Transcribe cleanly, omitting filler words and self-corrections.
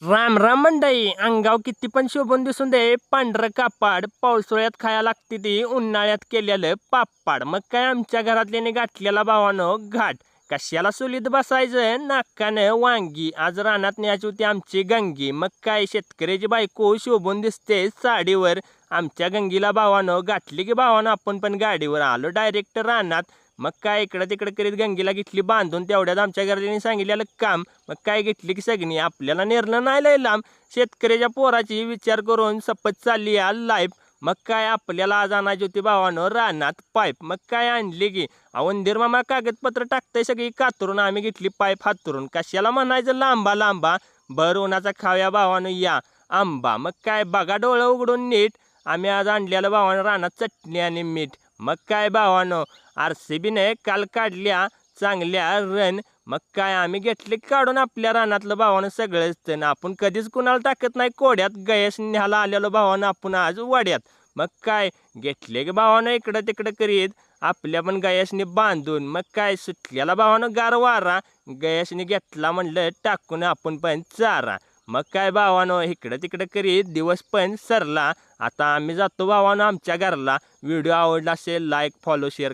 राम राम मंडई अंगाव किती पण शोभून दिसून दे पांढरं कापाड पावसाळ्यात खायला लागते ती उन्हाळ्यात केलेलं पापड मग काय आमच्या घरातल्याने गाठलेला भावानो घाट कशाला चुलीत बसायचं नाकानं वांगी आज रानात न्यायची होती आमची गंगी मग काय शेतकऱ्याची बायको शोभून दिसते साडीवर आमच्या गंगीला भावानो गाठली की भावानं आपण पण गाडीवर आलो डायरेक्ट रानात मग काय इकडं तिकडं करीत गंगीला घेतली बांधून तेवढ्यात आमच्या घरातल्यांनी सांगितलेलं काम मग काय घेतली की सगळी आपल्याला नेरलं नाही लय लांब शेतकऱ्याच्या पोराची विचार करून सपत चालली या लाईफ मग काय आपल्याला आज आणायची होती भावानं रानात पाईप मग काय आणली की अवंदीर मामा कागदपत्र टाकतंय सगळी कातरून आम्ही घेतली पाईप हातरून कशाला म्हणायचं लांबा लांबा भर उन्हाचा खाव्या भावानं या आंबा मग काय बघा डोळं उघडून नीट आम्ही आज आणलेलं भावानं रानात चटणी आणि मीठ मग काय भावानं RCBने काल काढल्या चांगल्या रन मग काय आम्ही घेतले काढून आपल्या रानातलं भावानं सगळंच तण आपण कधीच कुणाला टाकत नाही कोड्यात गयस न्यायला आलेलं भावानं आपण आज वाड्यात मग काय घेतले की भावानं इकडं तिकडं करीत आपल्या पण गयासने बांधून मग काय सुटल्याला भावानं गार वारा गयासने घेतला म्हणलं टाकून आपण पण चारा मग काय भावानं इकडं तिकडं करीत दिवस पण सरला आता आम्ही जातो भावानं आमच्या घरला व्हिडिओ आवडला असेल लाईक फॉलो शेअर